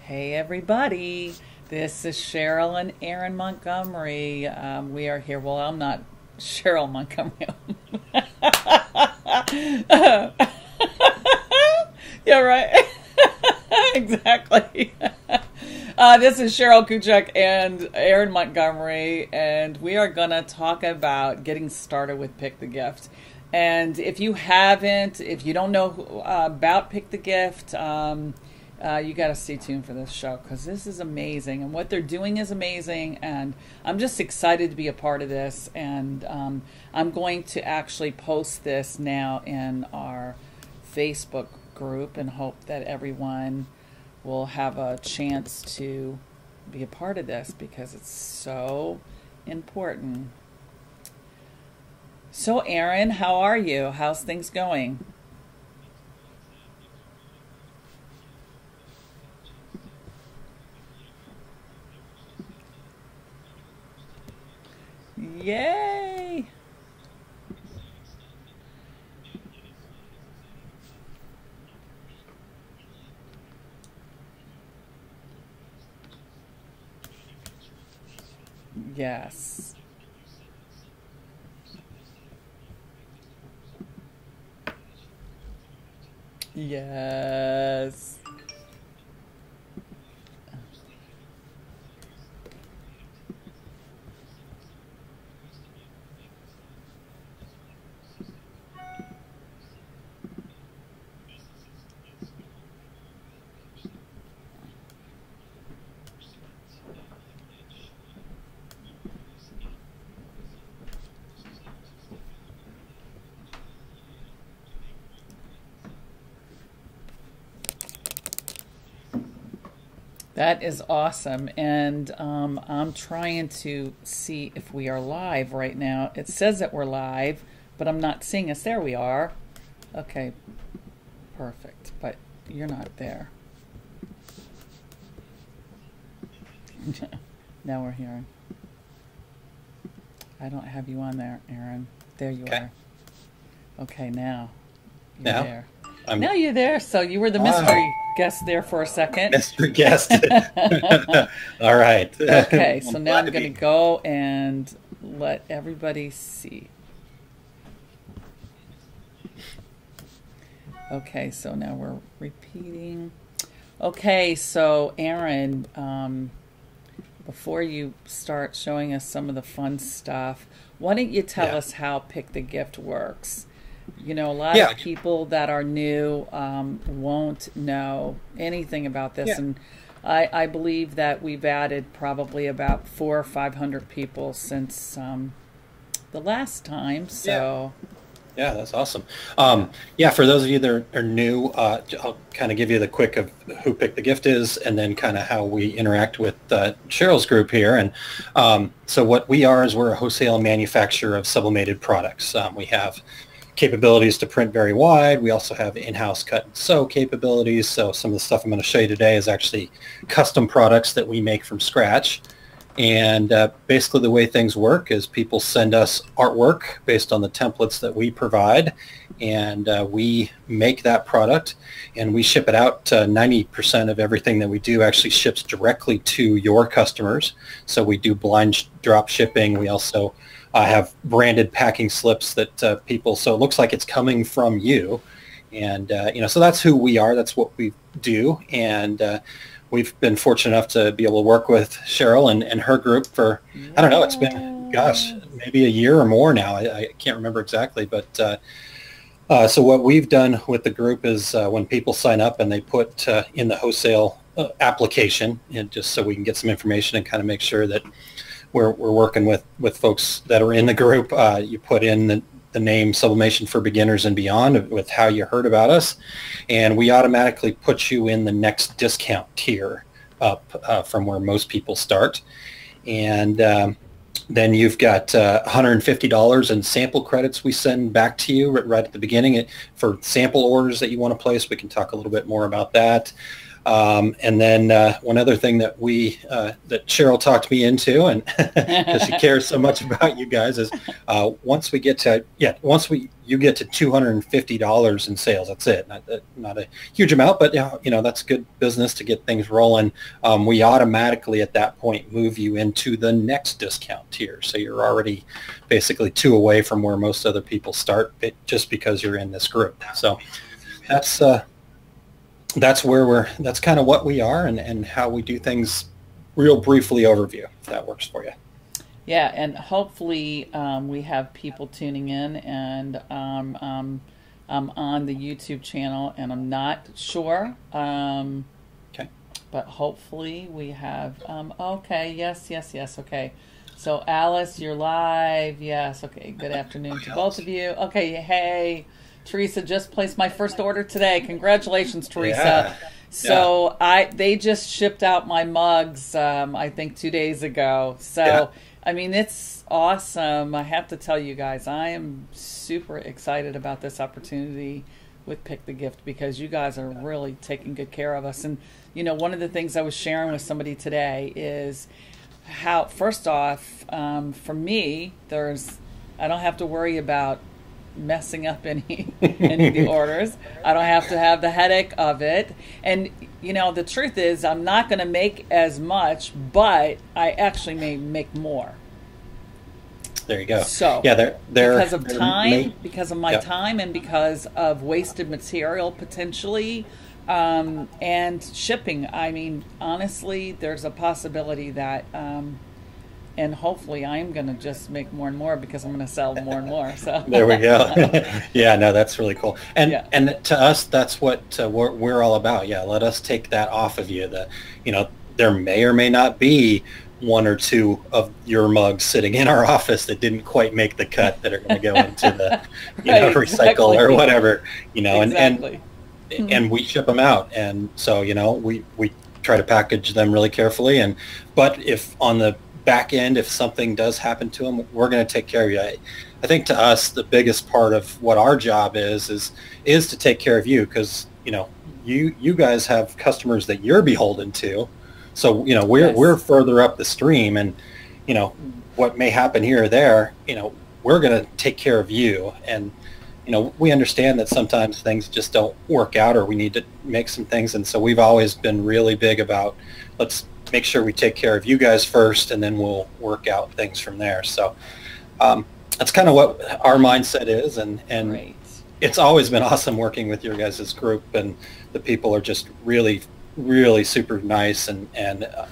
Hey everybody, this is Cheryl and Aaron Montgomery. We are here. Well, I'm not Cheryl Montgomery. Yeah, right. Exactly. This is Cheryl Kuchek and Aaron Montgomery, and we are going to talk about getting started with Pick the Gift. And if you haven't, if you don't know about Pick the Gift, you got to stay tuned for this show because this is amazing. And what they're doing is amazing. And I'm just excited to be a part of this. And I'm going to actually post this now in our Facebook group and hope that everyone will have a chance to be a part of this because it's so important. So Aaron, how are you? How's things going? Yay! Yes. Yes. That is awesome. And I'm trying to see if we are live right now. It says that we're live, but I'm not seeing us. There we are. Okay, perfect. But you're not there. Now we're hearing. I don't have you on there, Aaron. There you Okay. are. Okay, now you're Now there. I'm Now you're there. So you were the mystery guest there for a second. Mr. Guest. All right. Okay, so I'm now glad I'm to going to be. go and let everybody see. Okay, so now we're repeating. Okay, so Aaron, before you start showing us some of the fun stuff, why don't you tell Yeah. us how Pick the Gift works? You know, a lot Yeah. of people that are new won't know anything about this, Yeah. and I believe that we've added probably about 400 or 500 people since the last time. So, Yeah, that's awesome. Yeah, for those of you that are new, I'll kind of give you the quick of who Pick the Gift is and then kind of how we interact with Cheryl's group here. And so what we are is we're a wholesale manufacturer of sublimated products. We have capabilities to print very wide. We also have in-house cut and sew capabilities. So some of the stuff I'm going to show you today is actually custom products that we make from scratch. And basically the way things work is people send us artwork based on the templates that we provide, and we make that product and we ship it out. 90% of everything that we do actually ships directly to your customers. So we do blind drop shipping. We also have branded packing slips that people, so it looks like it's coming from you. And, so that's who we are. That's what we do. And we've been fortunate enough to be able to work with Cheryl and her group for, I don't know, it's been, gosh, yes. maybe a year or more now. I can't remember exactly. But so what we've done with the group is when people sign up and they put in the wholesale application, and just so we can get some information and kind of make sure that we're working with folks that are in the group, you put in the name Sublimation for Beginners and Beyond with how you heard about us, and we automatically put you in the next discount tier up from where most people start. And then you've got $150 in sample credits we send back to you right at the beginning for sample orders that you want to place. We can talk a little bit more about that. And then one other thing that that Cheryl talked me into, and because she cares so much about you guys, is once you get to $250 in sales, that's it. Not a huge amount, but that's good business to get things rolling. We automatically at that point move you into the next discount tier. So you're already basically 2 away from where most other people start, just because you're in this group. So that's kind of what we are and how we do things. Real briefly overview, if that works for you. Yeah, and hopefully we have people tuning in, and I'm on the YouTube channel, and I'm not sure. Okay. But hopefully we have. Okay. Yes. Okay. So Alice, you're live. Yes. Okay. Good afternoon to both of you. Okay. Hey, Teresa just placed my first order today. Congratulations, Teresa. Yeah. So they just shipped out my mugs, I think 2 days ago. So, yeah. I mean, it's awesome. I have to tell you guys, I am super excited about this opportunity with PictheGift, because you guys are really taking good care of us. And, one of the things I was sharing with somebody today is how, first off, for me, I don't have to worry about messing up any of the orders. I don't have to have the headache of it. And the truth is, I'm not going to make as much, but I actually may make more. There you go. So yeah, they're because of time, because of my time, and because of wasted material potentially, and shipping. I mean, honestly, there's a possibility that and hopefully I'm going to just make more and more, because I'm going to sell more and more. So there we go. Yeah, no, that's really cool. And to us, that's what we're all about. Yeah, let us take that off of you. There may or may not be 1 or 2 of your mugs sitting in our office that didn't quite make the cut, that are going to go into the recycle exactly. Or whatever. Exactly. And we ship them out, and so we try to package them really carefully. But if on the back end, if something does happen to them, we're going to take care of you. I think to us, the biggest part of what our job is to take care of you, because you guys have customers that you're beholden to. So we're further up the stream, and what may happen here or there, we're going to take care of you. And we understand that sometimes things just don't work out, or we need to make some things, and so we've always been really big about, let's make sure we take care of you guys first, and then we'll work out things from there. So that's kind of what our mindset is, and Great. It's always been awesome working with your guys' group, and the people are just really, really super nice, and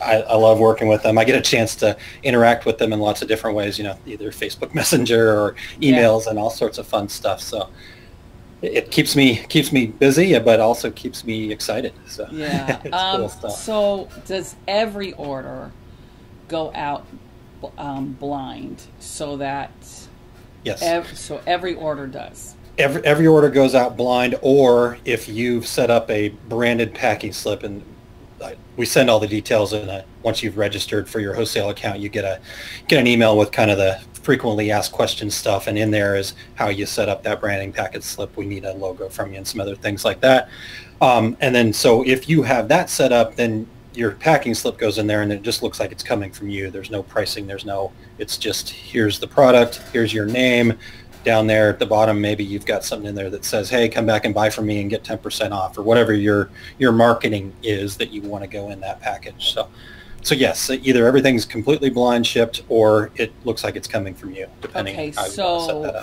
I love working with them. I get a chance to interact with them in lots of different ways, either Facebook Messenger or emails and all sorts of fun stuff. So it keeps me busy, but also keeps me excited. So yeah. It's cool stuff. So does every order go out blind, so that? Yes. So every order does. Every order goes out blind, or if you've set up a branded packing slip, and we send all the details in. Once you've registered for your wholesale account, you get an email with kind of the frequently asked questions stuff, and in there is how you set up that branding package slip. We need a logo from you and some other things like that. And then so if you have that set up, then your packing slip goes in there, and it just looks like it's coming from you. There's no pricing. It's just, here's the product, here's your name. Down there at the bottom, maybe you've got something in there that says, hey, come back and buy from me and get 10% off, or whatever your marketing is that you want to go in that package. So yes, either everything's completely blind shipped, or it looks like it's coming from you, depending on how you want to set that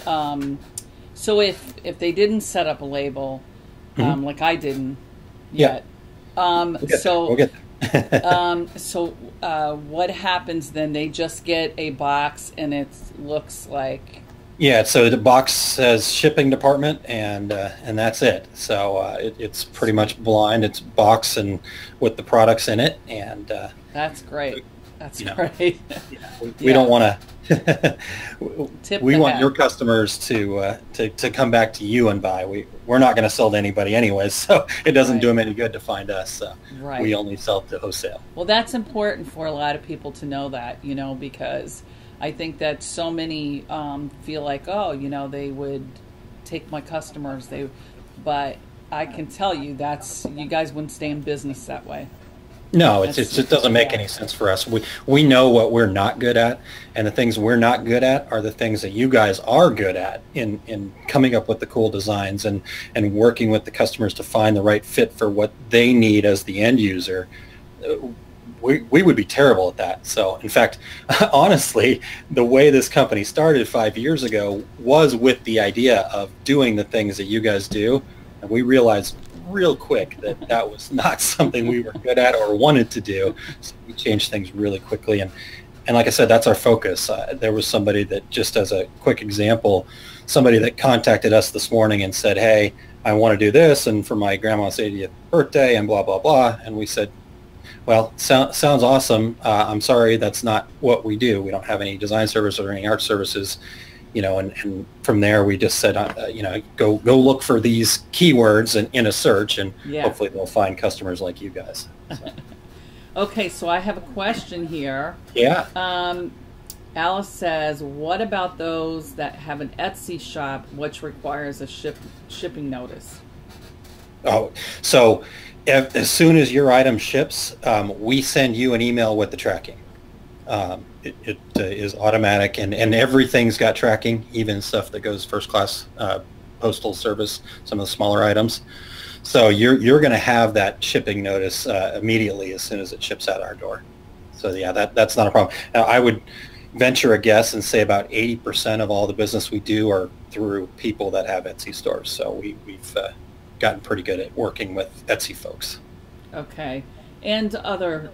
up. So if they didn't set up a label, like I didn't yet, we'll get there. So what happens then? They just get a box, and it looks like. Yeah, so the box says shipping department, and that's it. So it's pretty much blind. It's box and with the products in it, and that's great. That's great. We don't want to. We want hat. Your customers to come back to you and buy. We're not going to sell to anybody anyways, so it doesn't do them any good to find us. So we only sell to wholesale. Well, that's important for a lot of people to know that, because I think that so many feel like, they would take my customers, but I can tell you you guys wouldn't stay in business that way. No, it doesn't make any sense for us. We know what we're not good at, and the things we're not good at are the things that you guys are good at in coming up with the cool designs and working with the customers to find the right fit for what they need as the end user. We would be terrible at that. So, in fact, honestly, the way this company started 5 years ago was with the idea of doing the things that you guys do, and we realized real quick that was not something we were good at or wanted to do. So we changed things really quickly, and like I said, that's our focus. There was somebody that, just as a quick example, somebody that contacted us this morning and said, hey, I want to do this, and for my grandma's 80th birthday and blah blah blah, and we said, well, sounds awesome. I'm sorry, that's not what we do. We don't have any design services or any art services. And from there we just said, go look for these keywords in a search, and hopefully they'll find customers like you guys. So. Okay, so I have a question here. Yeah. Alice says, what about those that have an Etsy shop which requires a shipping notice? Oh, so as soon as your item ships, we send you an email with the tracking. It is automatic, and everything's got tracking, even stuff that goes first class postal service, some of the smaller items. So you're going to have that shipping notice immediately as soon as it ships out our door. So yeah, that's not a problem. Now, I would venture a guess and say about 80% of all the business we do are through people that have Etsy stores. So we've gotten pretty good at working with Etsy folks. Okay. And other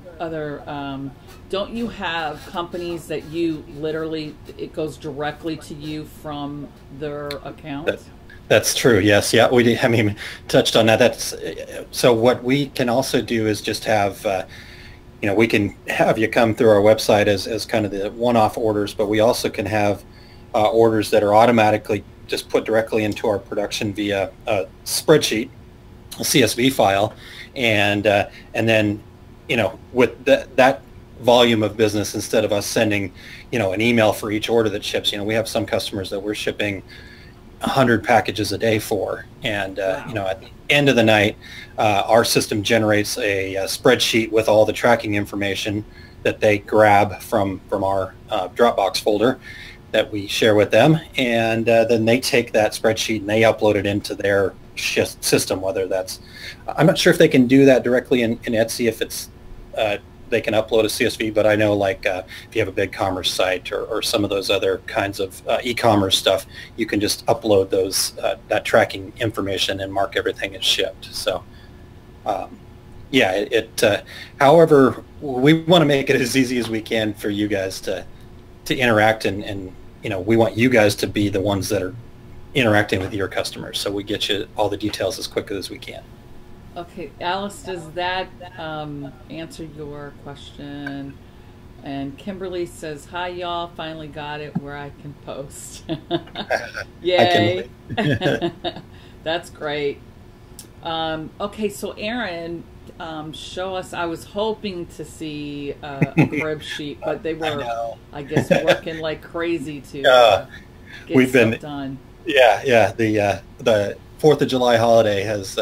don't you have companies that you literally, it goes directly to you from their account? That's true. Yes. Yeah. We did. I mean, touched on that. That's so. What we can also do is just have, we can have you come through our website as kind of the one-off orders, but we also can have orders that are automatically just put directly into our production via a spreadsheet, a CSV file, and then with that volume of business, instead of us sending an email for each order that ships, we have some customers that we're shipping 100 packages a day for, and wow. At the end of the night, our system generates a spreadsheet with all the tracking information that they grab from our Dropbox folder that we share with them, and then they take that spreadsheet and they upload it into their system, whether that's, I'm not sure if they can do that directly in Etsy, if it's they can upload a CSV, but I know if you have a big commerce site or some of those other kinds of e-commerce stuff, you can just upload those that tracking information and mark everything as shipped. So however, we want to make it as easy as we can for you guys to interact, and we want you guys to be the ones that are interacting with your customers, so we get you all the details as quickly as we can. Okay, Alice, does that answer your question? And Kimberly says, hi y'all, finally got it where I can post. Yay. That's great. Okay, so Aaron, show us, I was hoping to see a crib sheet, but they were, I guess, working like crazy to get stuff done. Yeah, the 4th of July holiday has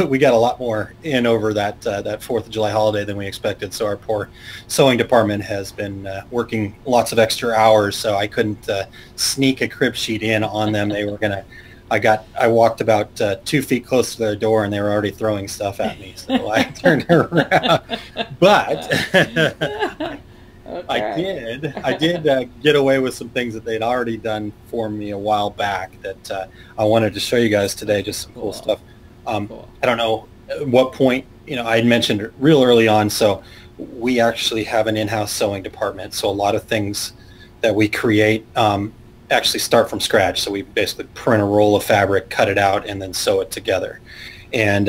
we got a lot more in over that 4th of July holiday than we expected, so our poor sewing department has been working lots of extra hours, so I couldn't sneak a crib sheet in on them. They were gonna, I walked about 2 feet close to their door and they were already throwing stuff at me, so I turned around. But okay. I did get away with some things that they'd already done for me a while back that I wanted to show you guys today, just some cool stuff. Cool. I don't know at what point, I had mentioned it real early on, so we actually have an in-house sewing department, so a lot of things that we create actually start from scratch. So we basically print a roll of fabric, cut it out, and then sew it together. And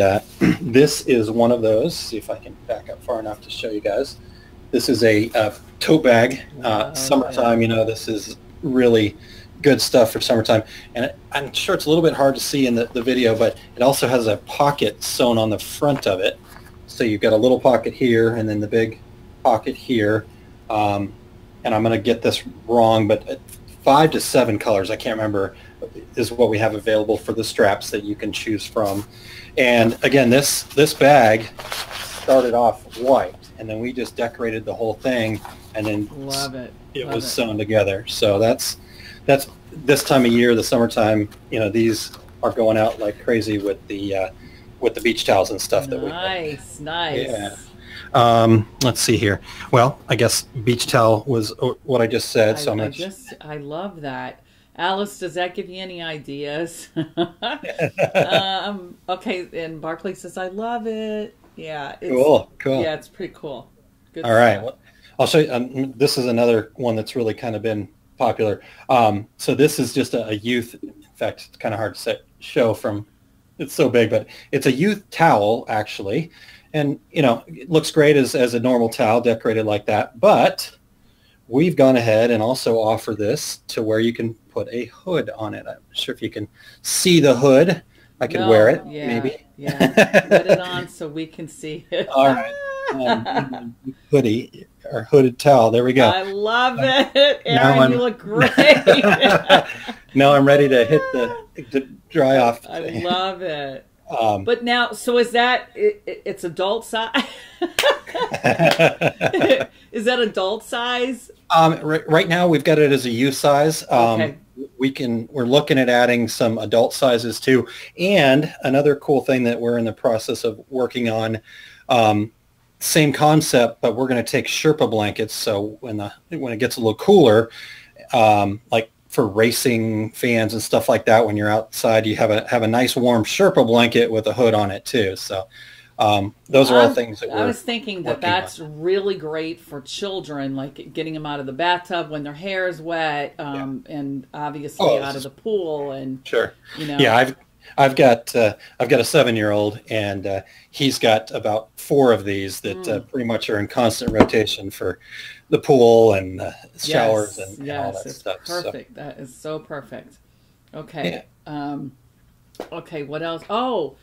this is one of those. See if I can back up far enough to show you guys. This is a tote bag. Summertime, this is really good stuff for summertime. And I'm sure it's a little bit hard to see in the video, but it also has a pocket sewn on the front of it. So you've got a little pocket here and then the big pocket here. And I'm going to get this wrong, but 5 to 7 colors. I can't remember is what we have available for the straps that you can choose from. And again, this bag started off white, and then we just decorated the whole thing, and then Love it. It was sewn together. So that's this time of year, the summertime. You know, these are going out like crazy with the beach towels and stuff that we nice. Yeah. Let's see here. Well, I guess beach towel was what I just said. I love that. Alice, does that give you any ideas? Okay, and Barclay says, I love it. Yeah. Cool. Yeah, it's pretty cool. Good All right. Well, I'll show you. This is another one that's really kind of been popular. So this is just a youth. In fact, it's kind of hard to show from. It's so big, but it's a youth towel, actually. And, you know, it looks great as a normal towel decorated like that. But we've gone ahead and also offer this to where you can put a hood on it. I'm not sure if you can see the hood. I could wear it, maybe. Yeah, put it on so we can see it. All right. Hoodie or hooded towel. There we go. I love it. Aaron, you look great. Now I'm ready to hit to dry off. I love it. But now, so is that, it's adult size? Is that adult size? Right now we've got it as a youth size. Okay. We're looking at adding some adult sizes too. And another cool thing that we're in the process of working on, same concept, but we're going to take Sherpa blankets. So when it gets a little cooler, like for racing fans and stuff like that, when you're outside, you have a nice warm Sherpa blanket with a hood on it too. So those are all things that I was thinking that's really great for children, like getting them out of the bathtub when their hair is wet, and obviously out of the pool. And sure, you know, yeah, I've got a 7-year-old, and he's got about 4 of these that pretty much are in constant rotation for the pool and showers and all that stuff. Perfect. So. That is so perfect. Okay. Yeah. Okay. What else? Oh,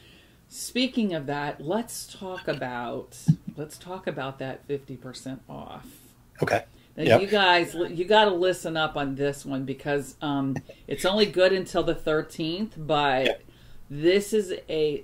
speaking of that, let's talk about that 50% off. Okay. Now, you guys, you got to listen up on this one because it's only good until the 13th, but this is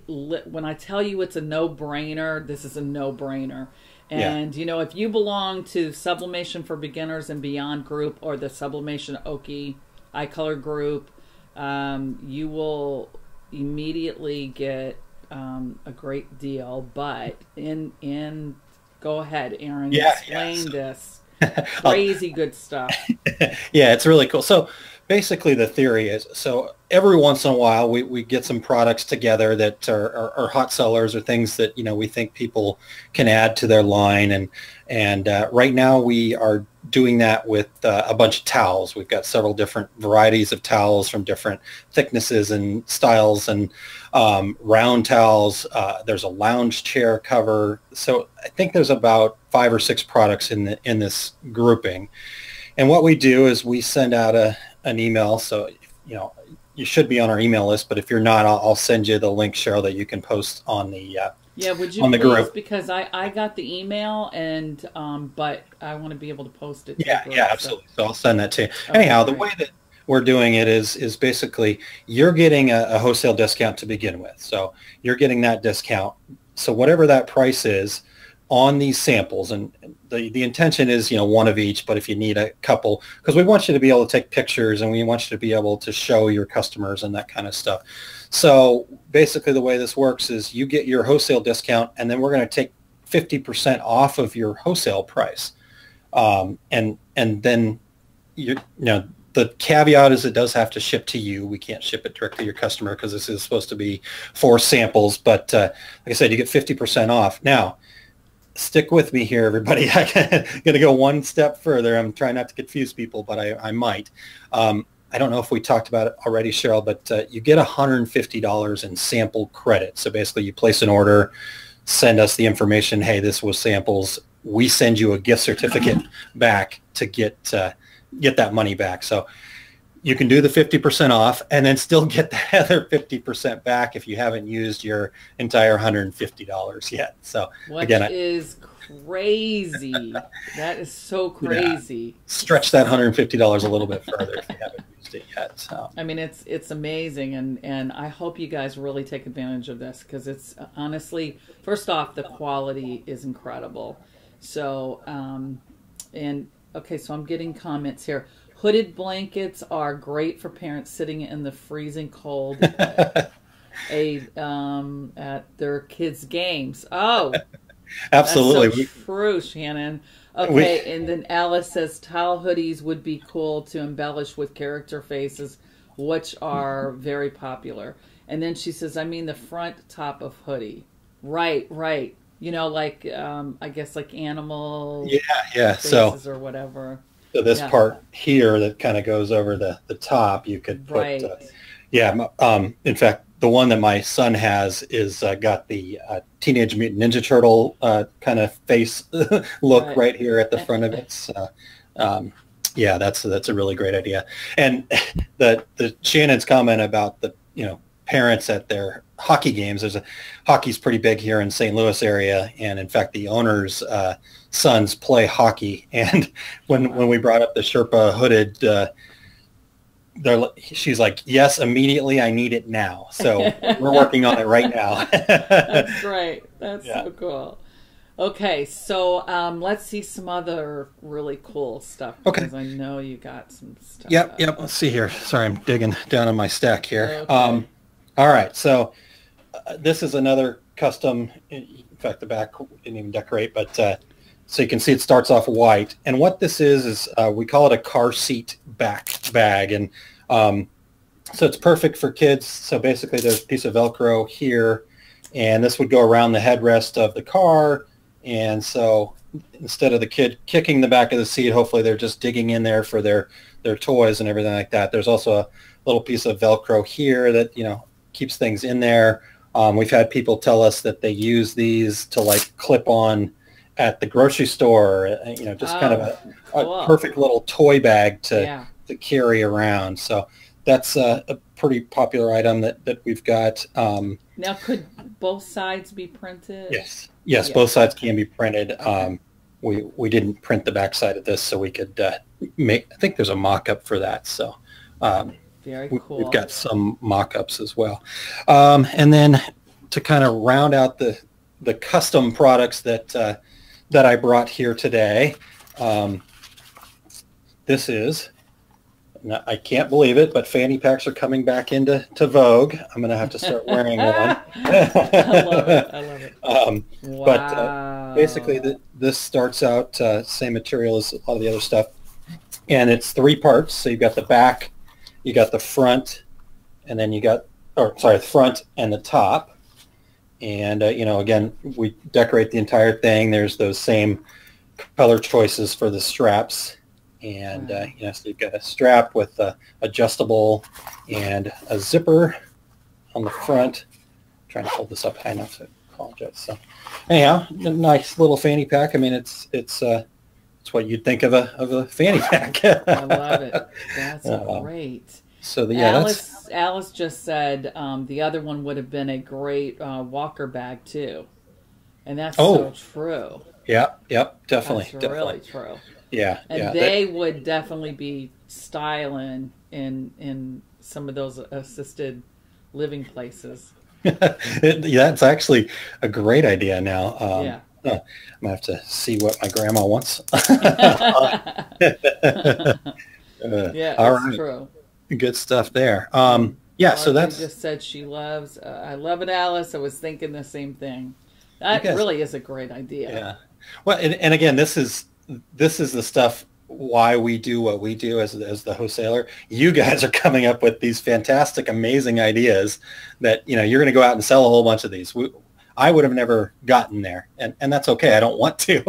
when I tell you it's a no-brainer, this is a no-brainer. And, you know, if you belong to Sublimation for Beginners and Beyond group or the Sublimation Oki Eye Color group, you will immediately get a great deal. But go ahead, Aaron, explain this. Crazy good stuff. Yeah, it's really cool. So basically the theory is, so every once in a while we get some products together that are hot sellers or things that, you know, we think people can add to their line. And right now we are doing that with a bunch of towels. We've got several different varieties of towels from different thicknesses and styles, and round towels. There's a lounge chair cover. So I think there's about 5 or 6 products in this grouping. And what we do is we send out an email. So, you know, you should be on our email list, but if you're not, I'll send you the link, Cheryl, that you can post on the would you on the please? Group. Because I got the email, and but I want to be able to post it. Yeah, absolutely. So I'll send that to you. Anyhow, the way that we're doing it is basically you're getting a wholesale discount to begin with. So you're getting that discount. So whatever that price is on these samples, and the intention is, you know, 1 of each, but if you need a couple, because we want you to be able to take pictures and we want you to be able to show your customers and that kind of stuff. So basically the way this works is you get your wholesale discount, and then we're going to take 50% off of your wholesale price. And then you know, the caveat is it does have to ship to you. We can't ship it directly to your customer because this is supposed to be for samples. But like I said, you get 50% off. Now, stick with me here, everybody. I'm going to go one step further. I'm trying not to confuse people, but I might. I don't know if we talked about it already, Cheryl, but you get $150 in sample credit. So basically you place an order, send us the information, hey, this was samples. We send you a gift certificate back to get that money back. So you can do the 50% off and then still get the other 50% back if you haven't used your entire $150 yet. So which is crazy. That is so crazy. Yeah. Stretch that $150 a little bit further if you haven't used used it yet. I mean, it's amazing, and I hope you guys really take advantage of this, because it's honestly, first off, the quality is incredible. So, and okay, so I'm getting comments here. Hooded blankets are great for parents sitting in the freezing cold at their kids' games. Oh, absolutely. That's so true, Shannon. Okay, and then Alice says towel hoodies would be cool to embellish with character faces, which are very popular. And then she says, I mean the front top of hoodie. Right. You know, like I guess like animal faces or whatever. So this part here that kind of goes over the top, you could put, in fact, the one that my son has is got the Teenage Mutant Ninja Turtle kind of face look right here at the front of it. So, that's a really great idea. And the Shannon's comment about the parents at their hockey games. Hockey's pretty big here in St. Louis area, and in fact, the owner's sons play hockey. And when we brought up the Sherpa hooded. She's like, yes, immediately. I need it now. So we're working on it right now. That's great. That's so cool. Okay, so let's see some other really cool stuff. Because I know you got some stuff. Yep. Let's see here. Sorry, I'm digging down on my stack here. Okay. All right. So this is another custom. In fact, the back didn't even decorate, but so you can see it starts off white. And what this is we call it a car seat back bag. And so it's perfect for kids. So basically there's a piece of Velcro here, and this would go around the headrest of the car. And so instead of the kid kicking the back of the seat, hopefully they're just digging in there for their toys and everything like that. There's also a little piece of Velcro here that, keeps things in there. We've had people tell us that they use these to like clip on at the grocery store, just kind of a perfect little toy bag to carry around. So that's a pretty popular item that we've got. Now, could both sides be printed? Yes, both sides can be printed. We didn't print the back side of this, so we could make, I think there's a mock-up for that. So very cool. We've got some mock-ups as well. And then to kind of round out the custom products that I brought here today. This is, I can't believe it, but fanny packs are coming back into vogue. I'm going to have to start wearing one. I love it. Wow. But basically, this starts out same material as a lot of the other stuff, and it's 3 parts. So you've got the back, you got the front, and then the front and the top. And, again, we decorate the entire thing. There's those same color choices for the straps. And, so you've got a strap with adjustable and a zipper on the front. I'm trying to hold this up high enough, so I apologize. So anyhow, a nice little fanny pack. I mean, it's what you'd think of a fanny pack. I love it. That's great. So Alice just said the other one would have been a great walker bag too, and that's so true. Yep, definitely. That's really true. Yeah, and they would definitely be styling in some of those assisted living places. It's actually a great idea now. I'm gonna have to see what my grandma wants. That's true. Good stuff there. So that's just said she loves. I love it, Alice. I was thinking the same thing. That really is a great idea. Yeah. Well, and again, this is the stuff why we do what we do as the wholesaler. You guys are coming up with these fantastic, amazing ideas that you're going to go out and sell a whole bunch of these. I would have never gotten there, and that's okay. I don't want to.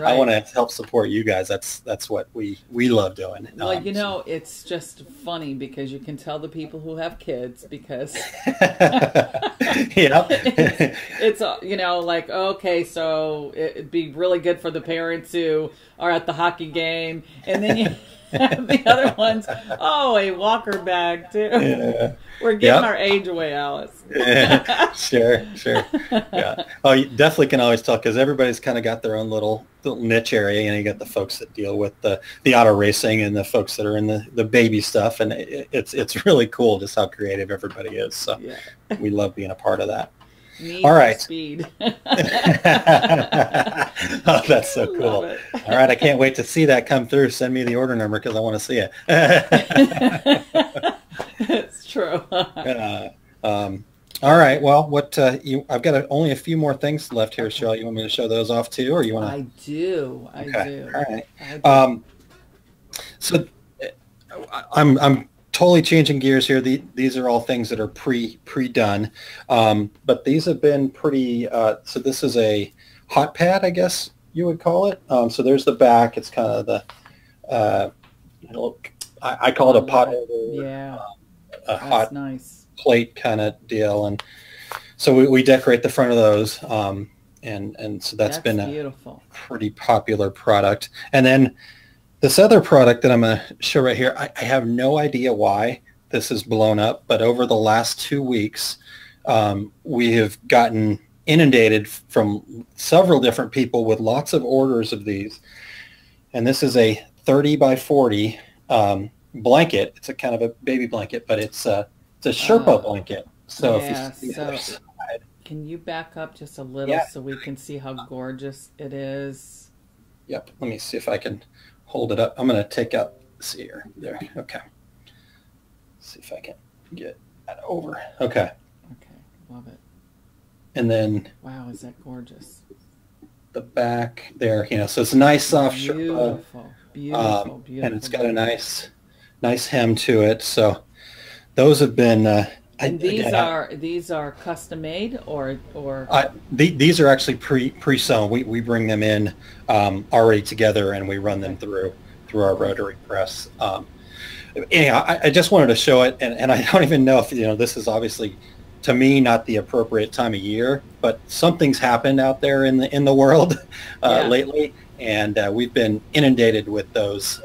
I want to help support you guys. That's what we love doing. Well, it's just funny because you can tell the people who have kids because it's like, okay, so it'd be really good for the parents who are at the hockey game, and then The other one's, oh, a walker bag too. Yeah. We're giving our age away, Alice. Yeah. Sure. Yeah. Oh, you definitely can always tell because everybody's kind of got their own little niche area. You got the folks that deal with the auto racing and the folks that are in the baby stuff, and it's really cool just how creative everybody is. So we love being a part of that. All right. Speed. Oh, that's so cool. All right. I can't wait to see that come through. Send me the order number because I want to see it. It's true. All right. Well, I've got only a few more things left here, Cheryl. You want me to show those off too, or you want to? I do. All right. So I'm totally changing gears here. These are all things that are pre-done, but these have been pretty. So this is a hot pad, I guess you would call it. So there's the back. It's kind of the, I call it a pot holder. Yeah, a hot nice plate kind of deal, and so we decorate the front of those. And so that's been beautiful. A pretty popular product. And then this other product that I'm going to show right here, I have no idea why this is blown up, but over the last 2 weeks, we have gotten inundated from several different people with lots of orders of these. And this is a 30 by 40 blanket. It's a kind of a baby blanket, but it's a Sherpa blanket. So if you see the other side. Can you back up just a little so we can see how gorgeous it is? Yep. Let me see if I can hold it up. I'm going to take out, see here, there. Okay. See if I can get that over. Okay. Okay. Love it. And then. Wow, is that gorgeous? The back there, so it's a nice soft Sherpa. Beautiful. And it's got a nice hem to it. So those have been. And these are custom made or these are actually pre-sewn. We bring them in already together and we run them through our rotary press. Anyhow, I just wanted to show it, and I don't even know if this is obviously to me not the appropriate time of year, but something's happened out there in the world lately, and we've been inundated with those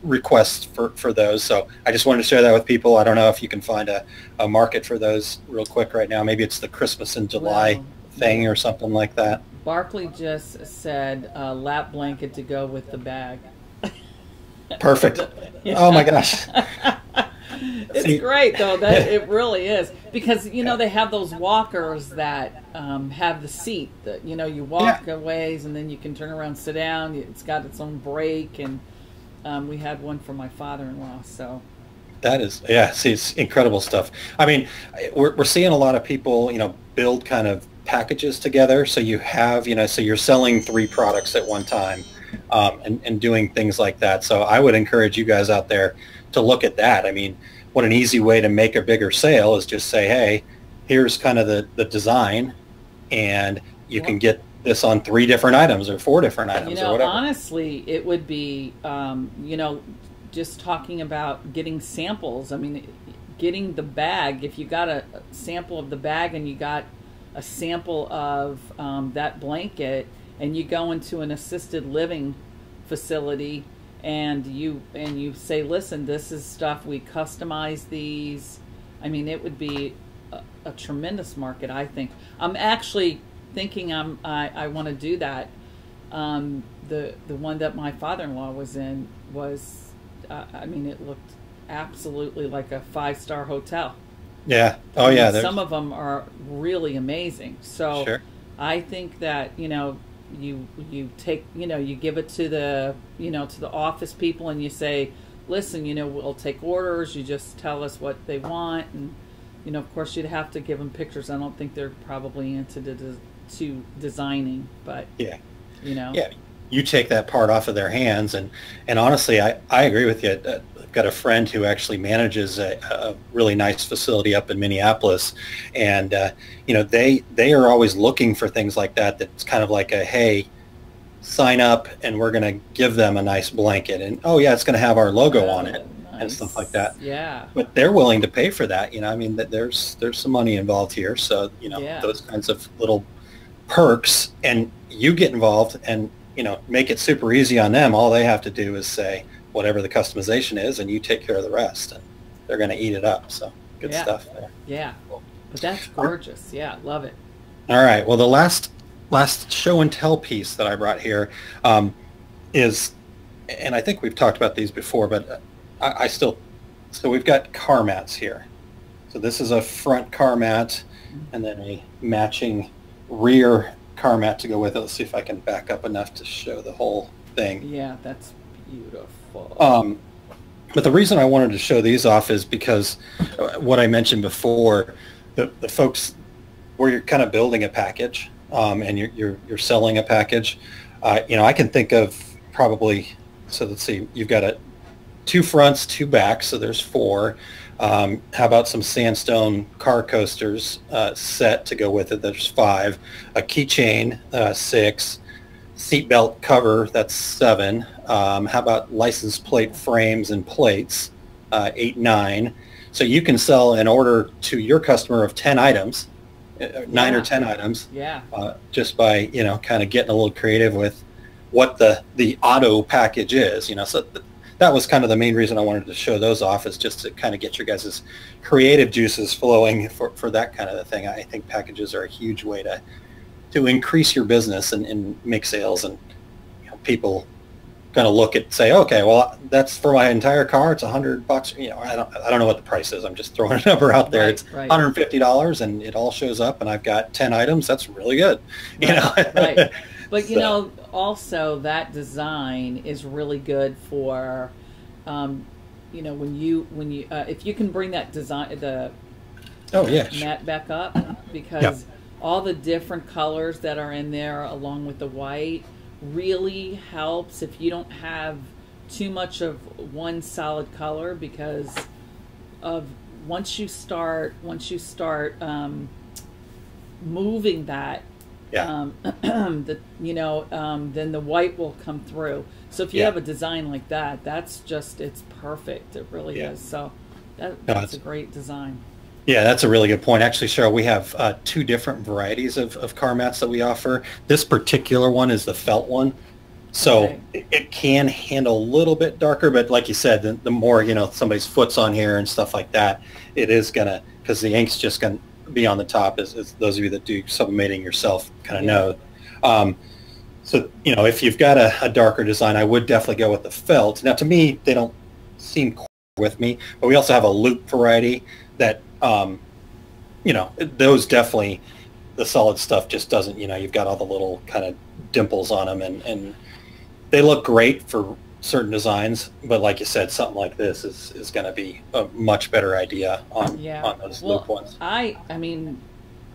requests for those. So I just wanted to share that with people. I don't know if you can find a market for those real quick right now. Maybe it's the Christmas in July thing or something like that. Barkley just said lap blanket to go with the bag. Perfect. Oh my gosh. It's great though. That it really is, because they have those walkers that have the seat that you walk a ways and then you can turn around and sit down. It's got its own brake, and we had one for my father-in-law. So that is, see, it's incredible stuff. I mean, we're seeing a lot of people build kind of packages together, so you have so you're selling 3 products at one time, and doing things like that. So I would encourage you guys out there to look at that. I mean, what an easy way to make a bigger sale is just say, hey, here's kind of the design, and you can get this on 3 different items or 4 different items or whatever. Honestly, it would be, just talking about getting samples. I mean, getting the bag, if you got a sample of the bag and you got a sample of that blanket, and you go into an assisted living facility and you say, listen, this is stuff, we customize these. I mean, it would be a tremendous market, I think. I'm actually thinking I want to do that. The one that my father-in-law was in was, I mean, it looked absolutely like a 5-star hotel. Yeah. Oh, yeah. Some of them are really amazing. So sure. I think that you take you give it to the to the office people and you say, listen, we'll take orders. You just tell us what they want, and of course you'd have to give them pictures. I don't think they're probably into to designing, but yeah, yeah, you take that part off of their hands, and honestly, I agree with you. I've got a friend who actually manages a really nice facility up in Minneapolis, and they are always looking for things like that. That's kind of like a, hey, sign up, and we're going to give them a nice blanket, and oh yeah, it's going to have our logo on it. Nice. And stuff like that. Yeah. But they're willing to pay for that. I mean, there's some money involved here, so those kinds of little perks, and you get involved and make it super easy on them. All they have to do is say, whatever the customization is, and you take care of the rest, and they're going to eat it up. So good stuff there. Yeah, but that's gorgeous. Yeah, love it. All right. Well, the last show and tell piece that I brought here is, and I think we've talked about these before, but I still, so we've got car mats here. So this is a front car mat, and then a matching rear car mat to go with it. Let's see if I can back up enough to show the whole thing. Yeah, that's beautiful. But the reason I wanted to show these off is because what I mentioned before, the folks where you're kind of building a package and you're selling a package, I can think of probably, so let's see, you've got 2 fronts, 2 backs, so there's 4. How about some sandstone car coasters set to go with it? There's 5. A keychain, 6. Seatbelt cover, that's 7. How about license plate frames and plates, 8, 9. So you can sell an order to your customer of 10 items, 9 or 10 items, just by kind of getting a little creative with what the auto package is. So that was kind of the main reason I wanted to show those off, is just to kind of get your guys' creative juices flowing for that kind of a thing. I think packages are a huge way to increase your business and make sales, and people going to look at, say, okay, well, that's for my entire car, it's $100. I don't know what the price is. I'm just throwing a number out there. It's $150, and it all shows up, and I've got 10 items. That's really good. Right. But also that design is really good for, when you if you can bring that design, the mat back up, because all the different colors that are in there along with the white really helps if you don't have too much of one solid color, because of once you start moving that, then the white will come through. So if you have a design like that, it's perfect. It really is. So that's a great design. Yeah, that's a really good point. Actually, Cheryl, we have 2 different varieties of car mats that we offer. This particular one is the felt one. So it can handle a little bit darker, but like you said, the more, somebody's foot's on here and stuff like that, it is going to, because the ink's just going to be on the top, as those of you that do sublimating yourself kind of know. So, if you've got a darker design, I would definitely go with the felt. Now, to me, they don't seem with me, but we also have a loop variety that, those definitely, the solid stuff just doesn't, you've got all the little kind of dimples on them, and they look great for certain designs, but like you said, something like this is going to be a much better idea on those loop ones. I mean,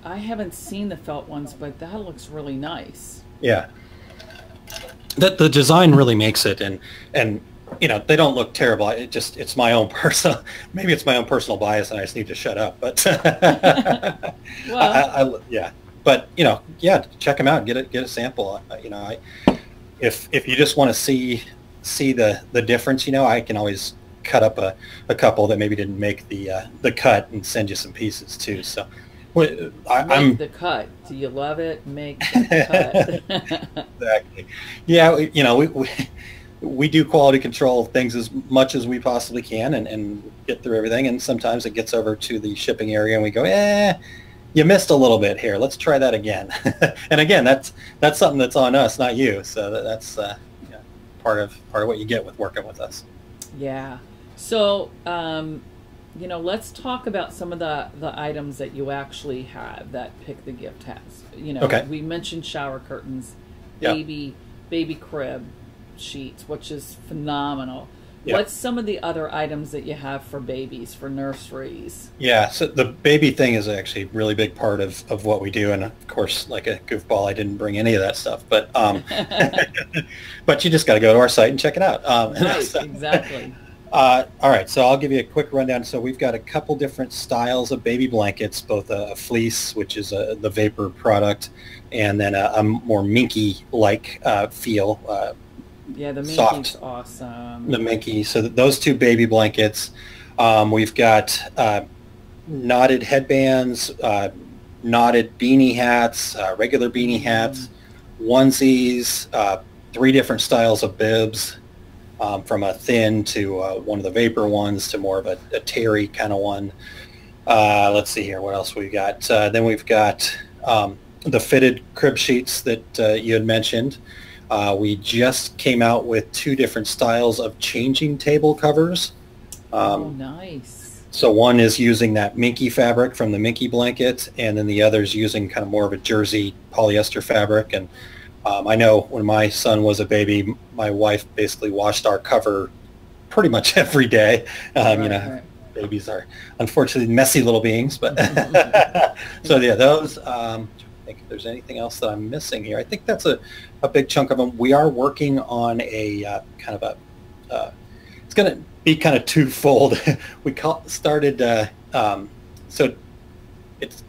I haven't seen the felt ones, but that looks really nice. Yeah. The design really makes it, and they don't look terrible. It's my own personal, maybe it's my own personal bias, and I just need to shut up. But but check them out, get a sample. If you just want to see the difference, I can always cut up a couple that maybe didn't make the cut and send you some pieces too. So I'm the cut. Do you love it? Make the cut. Exactly. Yeah, we do quality control things as much as we possibly can, and get through everything. And sometimes it gets over to the shipping area, and we go, you missed a little bit here. Let's try that again. And again, that's something that's on us, not you. So that's part of what you get with working with us. Yeah. So let's talk about some of the items that you actually have that PictheGift has. We mentioned shower curtains, baby crib sheets, which is phenomenal. What's some of the other items that you have for babies, for nurseries? Yeah, so the baby thing is actually a really big part of what we do, and of course, like a goofball, I didn't bring any of that stuff, but but you just got to go to our site and check it out. Right, exactly. All right, so I'll give you a quick rundown. So we've got a couple different styles of baby blankets, both a fleece, which is the vapor product, and then a more minky-like feel. Yeah, the Minky's awesome. The Minky. So those 2 baby blankets. We've got knotted headbands, knotted beanie hats, regular beanie hats, onesies, 3 different styles of bibs. from a thin to one of the vapor ones to more of a terry kind of one. Let's see here. What else we got? Then we've got the fitted crib sheets that you had mentioned. We just came out with 2 different styles of changing table covers. Oh, nice. So one is using that minky fabric from the minky blanket, and then the other is using kind of more of a jersey polyester fabric. And I know when my son was a baby, my wife basically washed our cover pretty much every day. Right. Babies are unfortunately messy little beings, but so yeah, those. I think if there's anything else that I'm missing here, I think that's a big chunk of them. We are working on a kind of a. It's going to be kind of twofold. We started. So it's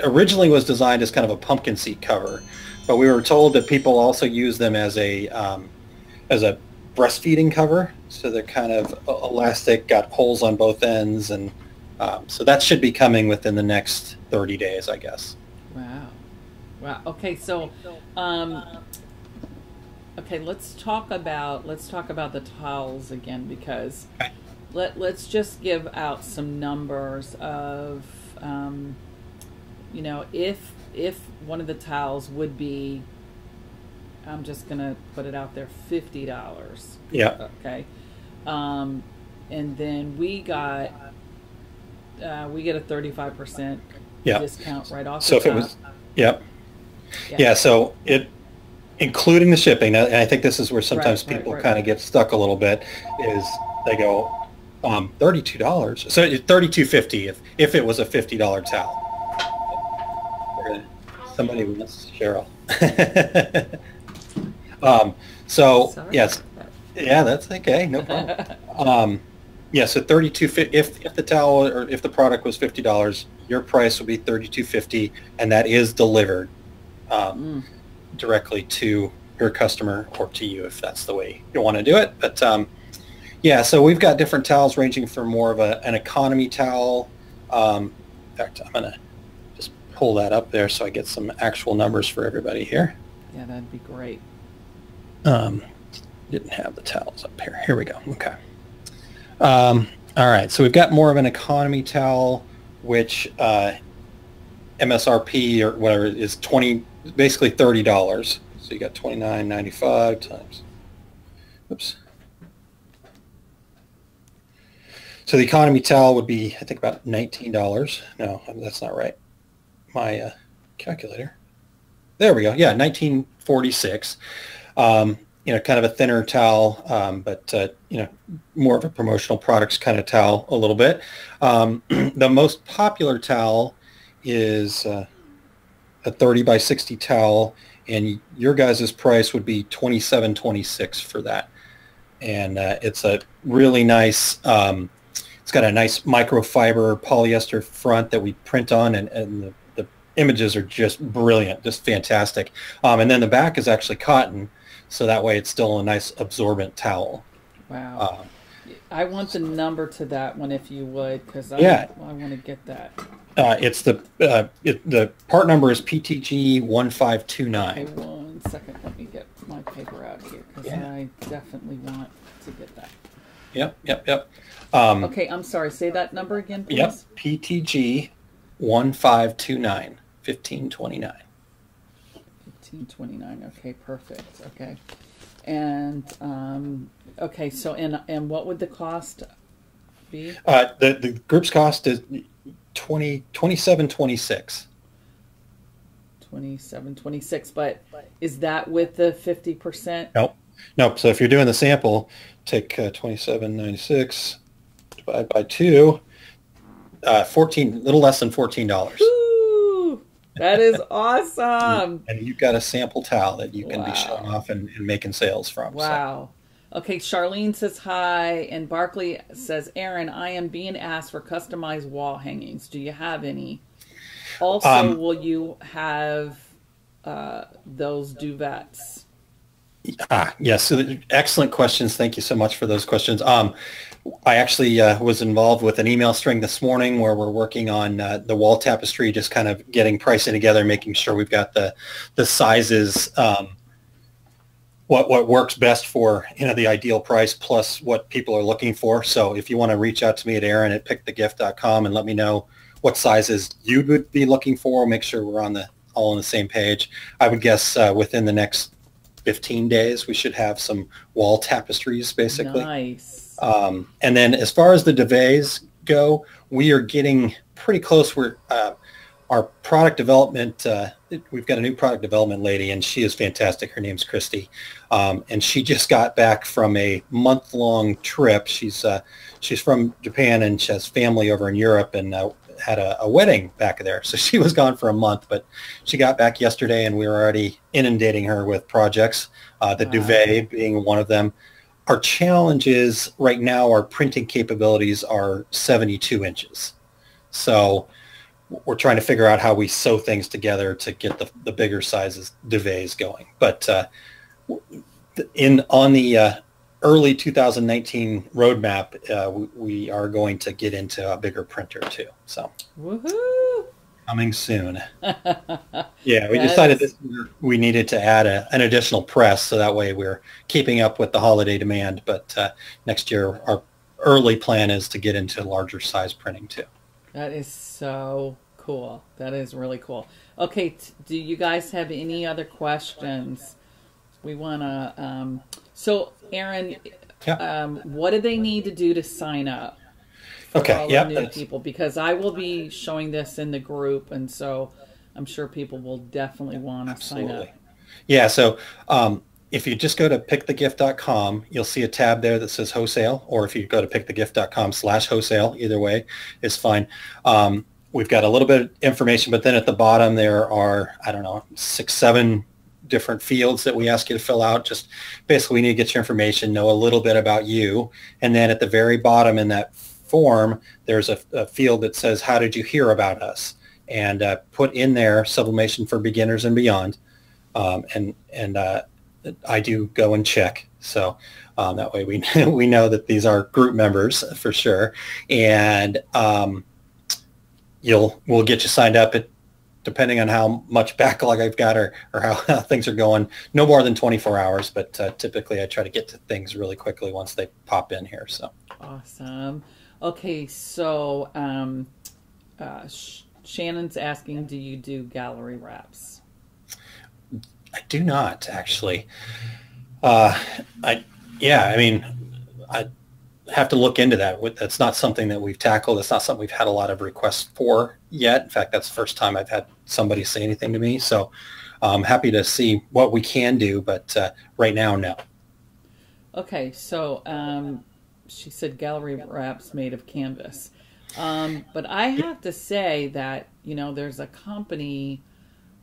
originally was designed as kind of a pumpkin seat cover, but we were told that people also use them as a breastfeeding cover. So they're kind of elastic, got holes on both ends, and so that should be coming within the next 30 days, I guess. Wow. Okay, so okay, let's talk about the towels again, because let's just give out some numbers of if one of the towels would be, I'm just gonna put it out there, $50. Yeah. Okay. And then we get a 35% discount right off. So if it was, yep. Yeah. So including the shipping, and I think this is where sometimes people kind of get stuck a little bit, is they go $32. So it's $32.50 if it was a $50 towel. Somebody wants Cheryl. So sorry. Yes, yeah, that's okay, no problem. Yeah, so $32.50 if the towel or if the product was $50, your price would be $32.50, and that is delivered directly to your customer or to you if that's the way you want to do it. But yeah, so we've got different towels ranging from more of an economy towel. In fact, I'm gonna just pull that up there so I get some actual numbers for everybody here. Yeah, that'd be great. Didn't have the towels up here. Here we go. Okay. All right. So we've got more of an economy towel, which MSRP or whatever is basically $30. So you got $29.95 times. Oops. So the economy towel would be, I think, about $19. No, that's not right. My calculator. There we go. Yeah, $19.46. Kind of a thinner towel, but more of a promotional products kind of towel a little bit. The most popular towel is a 30 by 60 towel, and your guys' price would be $27.26 for that. And it's a really nice. It's got a nice microfiber polyester front that we print on, and the images are just brilliant, just fantastic. And then the back is actually cotton. So that way it's still a nice absorbent towel. Wow. I want the number to that one if you would, because I want to get that. It's the part number is PTG 1529. Okay, 1 second. Let me get my paper out here because I definitely want to get that. Yep. Okay, I'm sorry. Say that number again, please. Yep, PTG 1529, 1529. 1529. Okay, perfect. Okay, and okay. So and what would the cost be? The group's cost is $27.26. $27.26. But is that with the 50%? Nope. So if you're doing the sample, take $27.96 divided by 2, little less than $14. Ooh, that is awesome. And you've got a sample towel that you can be showing off and making sales from. Wow. So. Okay, Charlene says hi, and Barkley says, Aaron, I am being asked for customized wall hangings. Do you have any? Also, will you have those duvets? Yes. So excellent questions. Thank you so much for those questions. I actually was involved with an email string this morning where we're working on the wall tapestry, just kind of getting pricing together, making sure we've got the sizes what works best for, the ideal price plus what people are looking for. So if you want to reach out to me at Aaron@PictheGift.com and let me know what sizes you would be looking for, make sure we're all on the same page. I would guess within the next 15 days, we should have some wall tapestries, basically. Nice. And then as far as the duvets go, we are getting pretty close. Our product development, we've got a new product development lady, and she is fantastic. Her name's Christy, and she just got back from a month-long trip. She's from Japan, and she has family over in Europe, and had a wedding back there. So she was gone for a month, but she got back yesterday, and we were already inundating her with projects, the duvet being one of them. Our challenges right now, our printing capabilities are 72 inches. So we're trying to figure out how we sew things together to get the bigger sizes duvets going. But on the early 2019 roadmap, we are going to get into a bigger printer too. So woohoo! Coming soon. Yeah, we decided this year we needed to add an additional press, so that way we're keeping up with the holiday demand. But next year, our early plan is to get into larger size printing too. That is so cool. That is really cool. Okay, do you guys have any other questions? We want to, so Aaron, what do they need to do to sign up? Okay, yeah. New people, because I will be showing this in the group, and so I'm sure people will definitely want to sign up. Yeah, so if you just go to PictheGift.com, you'll see a tab there that says wholesale, or if you go to PictheGift.com/wholesale, either way is fine. We've got a little bit of information, but then at the bottom there are, I don't know, 6, 7 different fields that we ask you to fill out. Just basically we need to get your information, know a little bit about you, and then at the very bottom in that form, there's a field that says, how did you hear about us? And put in there Sublimation for Beginners and Beyond. I do go and check. So that way we know that these are group members for sure. And we'll get you signed up depending on how much backlog I've got or how things are going. No more than 24 hours, but typically I try to get to things really quickly once they pop in here. So awesome. Okay, so Shannon's asking, do you do gallery wraps? I do not, actually. I have to look into that. That's not something that we've tackled. It's not something we've had a lot of requests for yet. In fact, that's the first time I've had somebody say anything to me. So I'm happy to see what we can do, but right now, no. Okay, so she said gallery wraps made of canvas. But I have to say that, there's a company,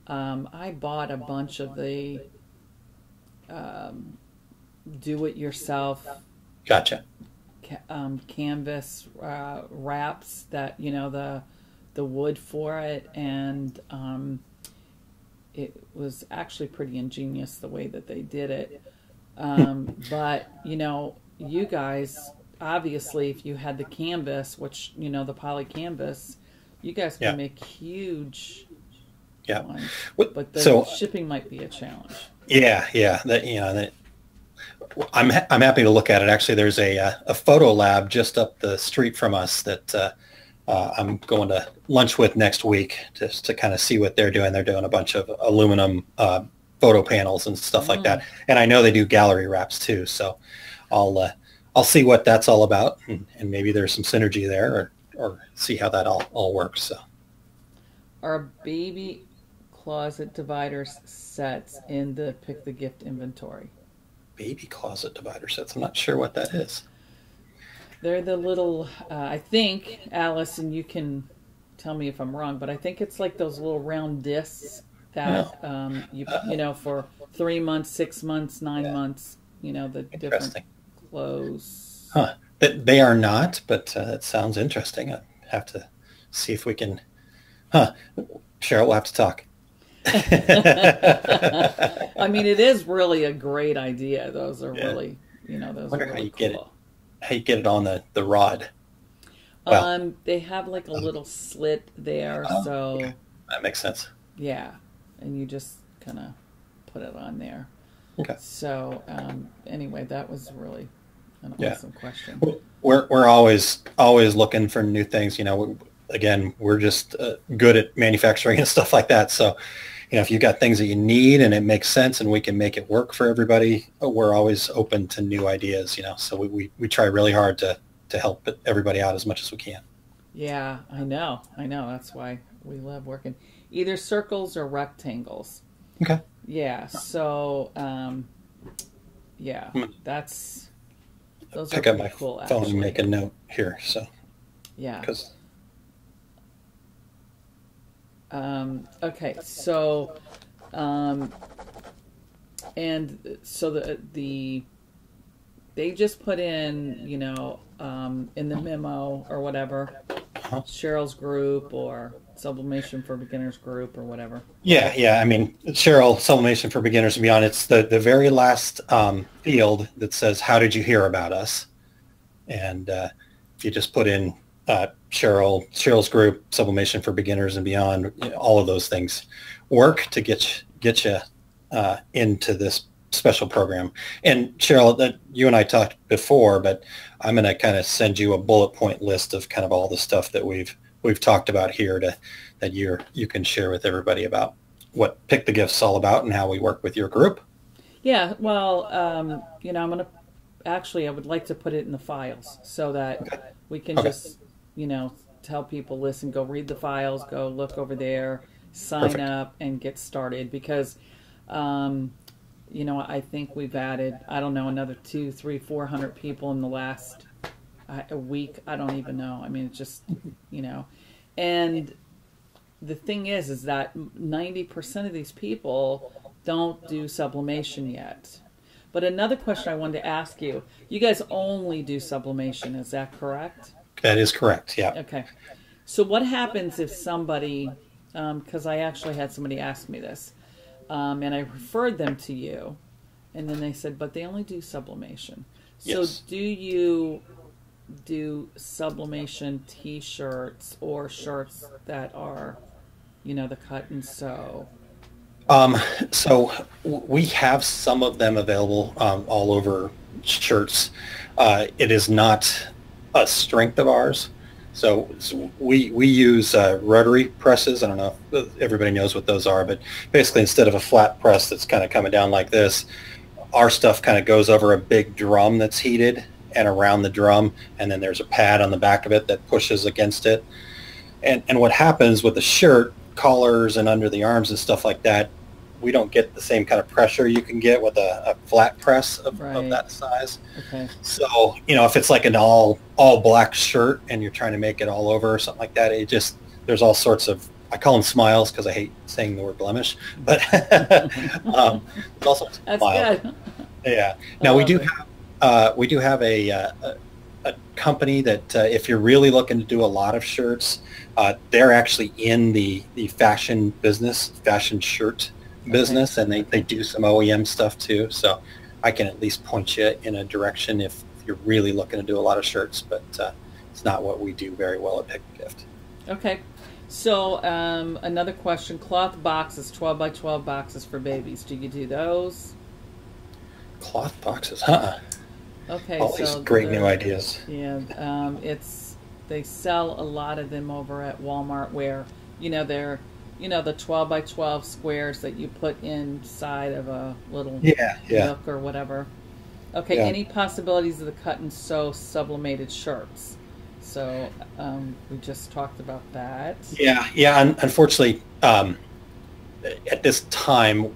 I bought a bunch of the do-it-yourself canvas wraps that, the wood for it, and it was actually pretty ingenious the way that they did it. But, you guys, obviously, if you had the canvas, which, the poly canvas, you guys can make huge ones. But the shipping might be a challenge. Yeah. I'm happy to look at it. Actually, there's a photo lab just up the street from us that I'm going to lunch with next week just to kind of see what they're doing. They're doing a bunch of aluminum photo panels and stuff like that. And I know they do gallery wraps too. So I'll see what that's all about, and maybe there's some synergy there, or see how that all works. So, are baby closet dividers sets in the Pick the Gift inventory? Baby closet divider sets. I'm not sure what that is. They're the little, I think, Alice, and you can tell me if I'm wrong, but I think it's like those little round discs that for 3 months, 6 months, 9 months, the different clothes. Huh. They are not, but it sounds interesting. I have to see if we can. Cheryl, we'll have to talk. I mean, it is really a great idea. Those are really, those are really cool. How you get it on the rod? Well, they have like a little slit there, so okay. That makes sense. Yeah, and you just kind of put it on there. Okay. So anyway, that was really an Yeah. awesome question. We're always looking for new things. Again, we're just good at manufacturing and stuff like that. So, if you've got things that you need and it makes sense and we can make it work for everybody, we're always open to new ideas. So we try really hard to help everybody out as much as we can. Yeah, I know. That's why we love working. Either circles or rectangles. Okay. Yeah. So, yeah, those Pick are up my pretty cool. phone Actually, and make a note here. So yeah. because Okay. So, and so they just put in, in the memo or whatever, Cheryl's group or Sublimation for Beginners group or whatever. yeah. I mean, Cheryl, Sublimation for Beginners and Beyond. It's the very last field that says, "How did you hear about us?" And if you just put in Cheryl's group, Sublimation for Beginners and Beyond, all of those things work to get you into this special program. And Cheryl, that you and I talked before, but I'm going to kind of send you a bullet point list of kind of all the stuff that we've talked about here that you can share with everybody about what Pick the Gift's all about and how we work with your group. Yeah. Well, I'm going to I would like to put it in the files so that we can just, tell people, listen, go read the files, go look over there, sign up and get started because, I think we've added, I don't know, another 200, 300, 400 people in the last a week. I don't even know. I mean, it's just, and the thing is that 90% of these people don't do sublimation yet. But another question I wanted to ask you, you guys only do sublimation, is that correct? That is correct, yeah. Okay. So what happens if somebody, because I actually had somebody ask me this, and I referred them to you, and then they said, but they only do sublimation. So Yes. do you do sublimation T-shirts or shirts that are, the cut and sew? So we have some of them available all over shirts. It is not a strength of ours. So we use rotary presses. I don't know if everybody knows what those are, but basically instead of a flat press that's kind of coming down like this, our stuff kind of goes over a big drum that's heated and around the drum, and then there's a pad on the back of it that pushes against it. And what happens with the shirt, collars and under the arms and stuff like that, we don't get the same kind of pressure you can get with a flat press of that size. Okay. So, if it's like an all black shirt and you're trying to make it all over or something like that, there's all sorts of, I call them smiles because I hate saying the word blemish, but there's all sorts of That's smiles. good. Yeah. Now we do have a company that if you're really looking to do a lot of shirts, they're actually in the fashion business, fashion shirt business, and they do some OEM stuff too. So I can at least point you in a direction if you're really looking to do a lot of shirts, but it's not what we do very well at PictheGift. Okay. So another question, cloth boxes, 12 by 12 boxes for babies. Do you do those? Cloth boxes, huh? Okay. All these great new ideas. Yeah. They sell a lot of them over at Walmart where, they're, the 12 by 12 squares that you put inside of a little nook or whatever. Okay. Yeah. Any possibilities of the cut and sew sublimated shirts? So we just talked about that. Yeah. Unfortunately, at this time,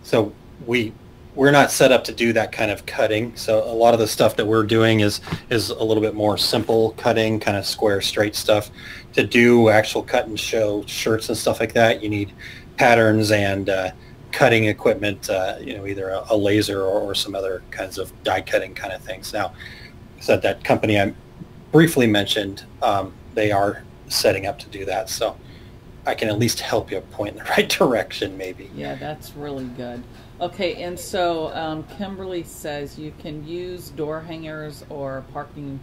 so we're not set up to do that kind of cutting. So a lot of the stuff that we're doing is a little bit more simple cutting, kind of square, straight stuff. To do actual cut and sew shirts and stuff like that, you need patterns and cutting equipment, either a laser or some other kinds of die cutting kind of things. Now, so that company I briefly mentioned, they are setting up to do that. So I can at least help you point in the right direction, maybe. Yeah, that's really good. Okay, and so Kimberly says you can use door hangers or parking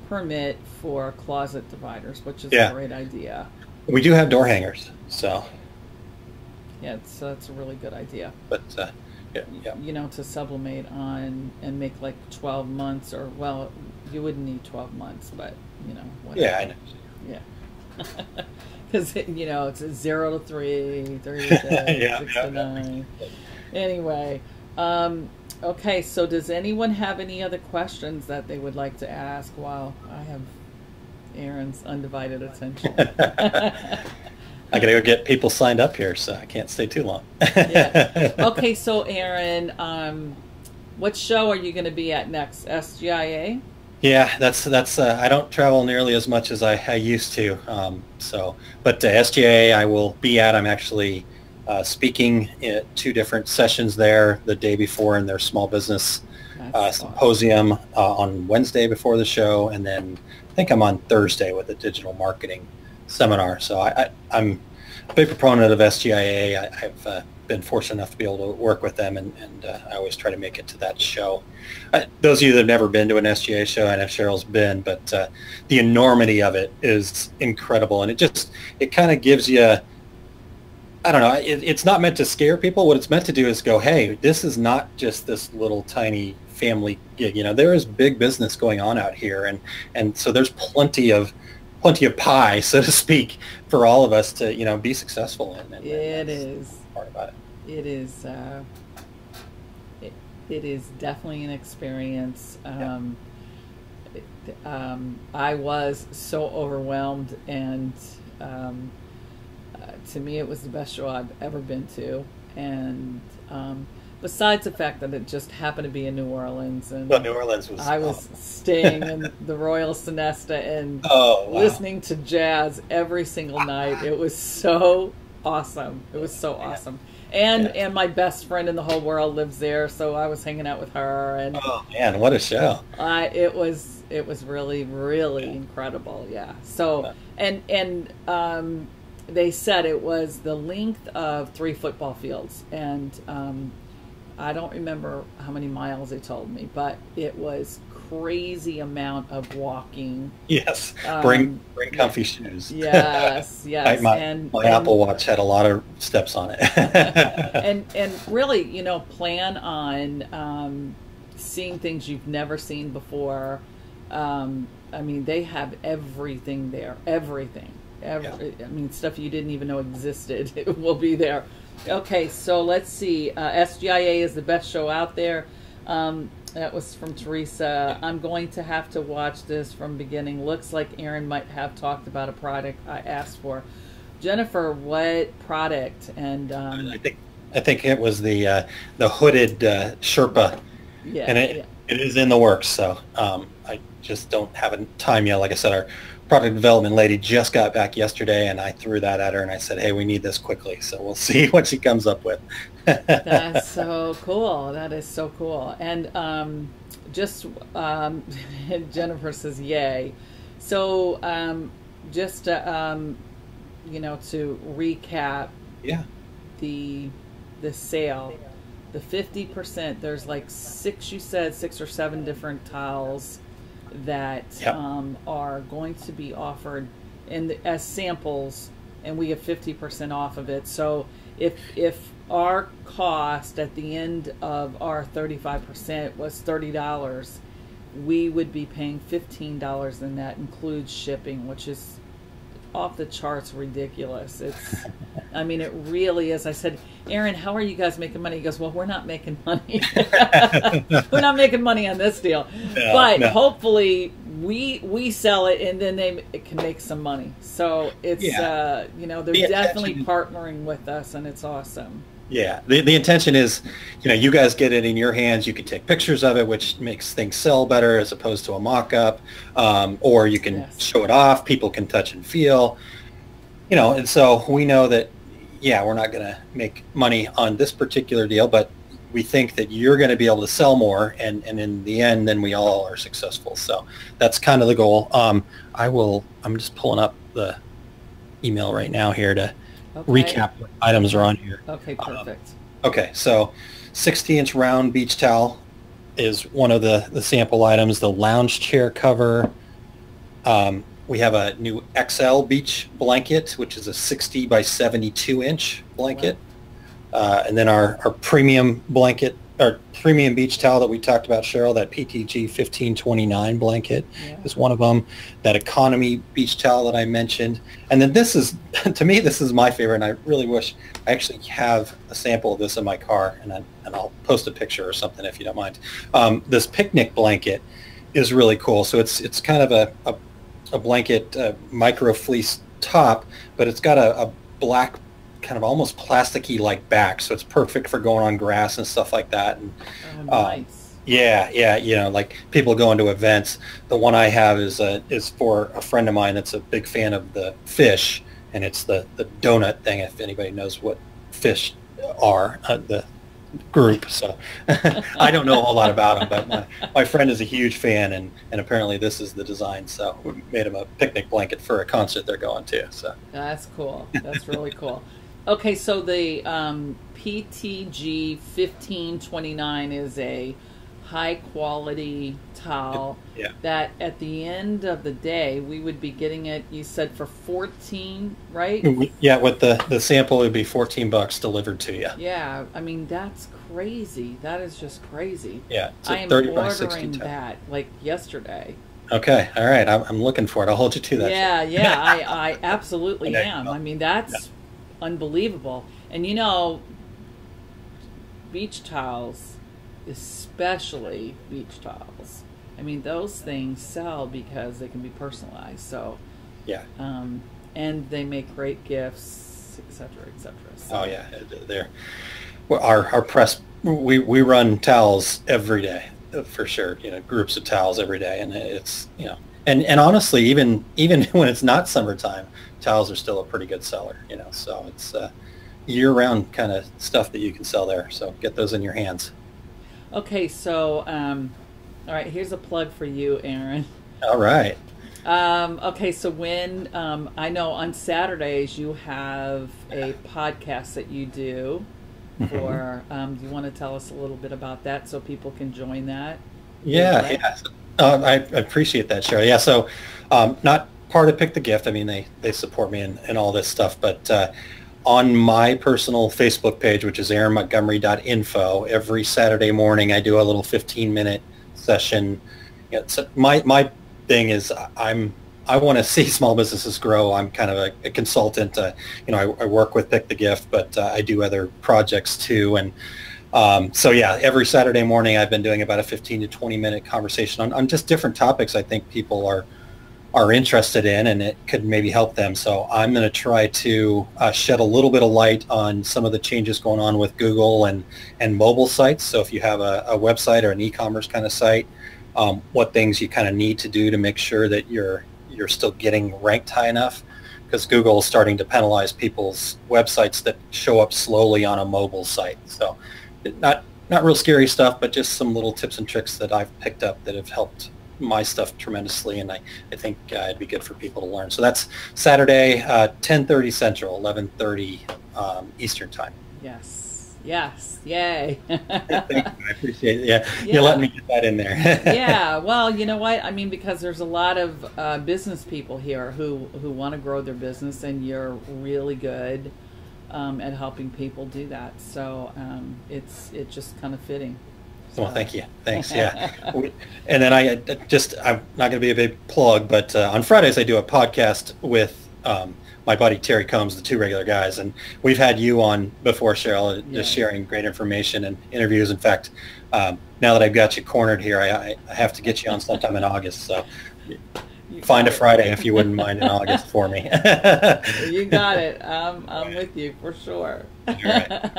permit for closet dividers, which is a great idea. We do have door hangers, so. Yeah, so that's a really good idea. But Yeah, yeah. you know, to sublimate on and make like 12 months, or well, you wouldn't need 12 months, but you know, whatever. Yeah, I know. Yeah. Because, you know, it's 0 to 3, 3 to 6, Yeah, 6 yeah, to yeah. 9. Anyway, okay, so does anyone have any other questions that they would like to ask while I have Aaron's undivided attention? I gotta go get people signed up here, so I can't stay too long. Yeah. Okay, so Aaron, what show are you going to be at next? SGIA? Yeah, that's I don't travel nearly as much as I used to. But SGA I will be at. I'm actually speaking at 2 different sessions there the day before in their small business That's symposium on Wednesday before the show, and then I think I'm on Thursday with a digital marketing seminar. So I'm a big proponent of SGIA. I've been fortunate enough to be able to work with them, and I always try to make it to that show. Those of you that have never been to an SGA show, I know Cheryl's been, but the enormity of it is incredible, and it kind of gives you, I don't know, it's not meant to scare people. What it's meant to do is go, hey, this is not just this little tiny family gig. You know, there is big business going on out here, and so there's plenty of pie, so to speak, for all of us to, you know, be successful in. And It is. part about it. It is. It is definitely an experience. Yeah. I was so overwhelmed, and to me, it was the best show I've ever been to. And besides the fact that it just happened to be in New Orleans, and Well, New Orleans was. I was staying in the Royal Sonesta and Oh, wow. listening to jazz every single night. It was so awesome. It was so awesome. And my best friend in the whole world lives there, so I was hanging out with her, and Oh man, what a show! it was really, really incredible. Yeah. So and they said it was the length of 3 football fields, and I don't remember how many miles they told me, but it was crazy amount of walking. Yes, bring comfy shoes. Yes, yes. My Apple Watch had a lot of steps on it. and really, you know, plan on seeing things you've never seen before. I mean, they have everything there. Everything. I mean, stuff you didn't even know existed. It will be there. Okay, so let's see. SGIA is the best show out there. That was from Teresa. I'm going to have to watch this from beginning. Looks like Aaron might have talked about a product I asked for. Jennifer, what product? And I think it was the hooded Sherpa, yeah, and it is in the works. So I just don't have a time yet. Like I said, our product development lady just got back yesterday, and I threw that at her, and I said, hey, we need this quickly. So we'll see what she comes up with. That's so cool. That is so cool. And Jennifer says, yay. So just you know, to recap, Yeah. the sale, the 50%, there's like 6 or 7 different tiles that are going to be offered as samples, and we have 50% off of it. So if our cost at the end of our 35% was $30, we would be paying $15, and that includes shipping, which is off the charts ridiculous. It's I mean, it really is. I said, Aaron, how are you guys making money? He goes, well, we're not making money. We're not making money on this deal. But hopefully we sell it, and then they can make some money. So it's you know, they're definitely partnering with us, and it's awesome. Yeah, the intention is, you know, you guys get it in your hands. You can take pictures of it, which makes things sell better as opposed to a mock-up, or you can show it off. People can touch and feel, you know. And so we know that, yeah, we're not going to make money on this particular deal, but we think that you're going to be able to sell more, and in the end, then we all are successful. So that's kind of the goal. I'm just pulling up the email right now here to recap what items are on here. Okay, perfect. Okay, so 60-inch round beach towel is one of the sample items. The lounge chair cover. We have a new XL beach blanket, which is a 60 by 72 inch blanket. And then our premium blanket, our premium beach towel that we talked about, Cheryl, that PTG 1529 blanket is one of them. That economy beach towel that I mentioned. And then this is, to me, this is my favorite, and I really wish I actually have a sample of this in my car, and I'll post a picture or something if you don't mind. This picnic blanket is really cool. So it's kind of a blanket, micro fleece top, but it's got a black kind of almost plasticky like back, so it's perfect for going on grass and stuff like that. And nice. Yeah, like people going to events. The one I have is for a friend of mine that's a big fan of the fish, and it's the donut thing, if anybody knows what fish are, the group. So I don't know a whole lot about them, but my friend is a huge fan, and apparently this is the design, so we made him a picnic blanket for a concert they're going to. So that's cool. That's really cool. Okay, so the PTG 1529 is a high quality towel that at the end of the day we would be getting it, you said, for 14, right? Yeah, with the sample it would be $14 delivered to you. Yeah, I mean, that's crazy. That is just crazy. Yeah, it's I am 30 by 60 ordering towel. that like yesterday. Okay, all right, I'm looking for it. I'll hold you to that. Yeah, I absolutely am. I mean, that's unbelievable. And you know, beach towels, especially beach towels, I mean, those things sell because they can be personalized. So and they make great gifts, etc., etc. So. Oh yeah, they're our press. We run towels every day for sure. You know, groups of towels every day, and it's and honestly, even when it's not summertime, towels are still a pretty good seller. You know, so it's year-round kind of stuff that you can sell there. So get those in your hands. Okay, so all right, here's a plug for you, Aaron. All right. Okay, so when I know on Saturdays you have a podcast that you do for. Do you want to tell us a little bit about that so people can join that? Yeah. I appreciate that, Cheryl. Yeah, so not part of Pick the Gift. I mean, they support me in all this stuff, but on my personal Facebook page, which is aaronmontgomery.info, every Saturday morning I do a little 15-minute session. So my thing is I want to see small businesses grow. I'm kind of a consultant. I work with Pick the Gift, but I do other projects too. And so yeah, every Saturday morning I've been doing about a 15 to 20-minute conversation on just different topics I think people are interested in, and it could maybe help them. So I'm going to try to shed a little bit of light on some of the changes going on with Google and mobile sites. So if you have a website or an e-commerce kind of site, what things you kind of need to do to make sure that you're still getting ranked high enough, because Google is starting to penalize people's websites that show up slowly on a mobile site. So not real scary stuff, but just some little tips and tricks that I've picked up that have helped my stuff tremendously, and I think it'd be good for people to learn. So that's Saturday, 10:30 Central, 11:30 Eastern Time. Yes, yay. Thank you. I appreciate it. Yeah, you let me get that in there. Yeah, well, you know what? I mean, because there's a lot of business people here who want to grow their business, and you're really good at helping people do that. So it's just kind of fitting. Well, thank you. Thanks. Yeah. And then I'm not going to be a big plug, but on Fridays I do a podcast with my buddy Terry Combs, the Two Regular Guys, and we've had you on before, Cheryl, just sharing great information and interviews. In fact, now that I've got you cornered here, I have to get you on sometime in August. So find a Friday if you wouldn't mind in August for me. You got it. I'm with you for sure. All right.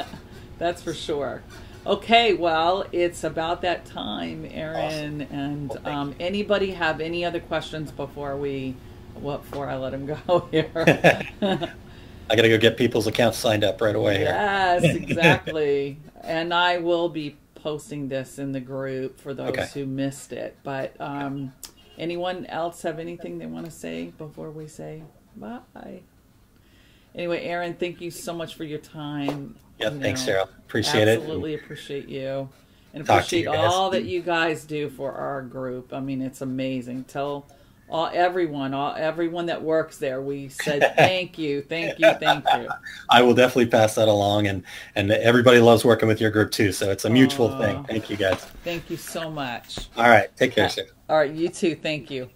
That's for sure. Okay, well, it's about that time, Aaron. Awesome. And well, anybody have any other questions before I let him go here? I got to go get people's accounts signed up right away here. Yes, exactly. And I will be posting this in the group for those who missed it. But anyone else have anything they want to say before we say bye? Anyway, Aaron, thank you so much for your time. Yeah, thanks, Sarah. Appreciate it. Absolutely appreciate you. And appreciate all that you guys do for our group. I mean, it's amazing. Tell everyone that works there. We said thank you, thank you, thank you. I will definitely pass that along, and everybody loves working with your group too. So it's a mutual thing. Thank you guys. Thank you so much. All right, take care, sir. All right, you too. Thank you.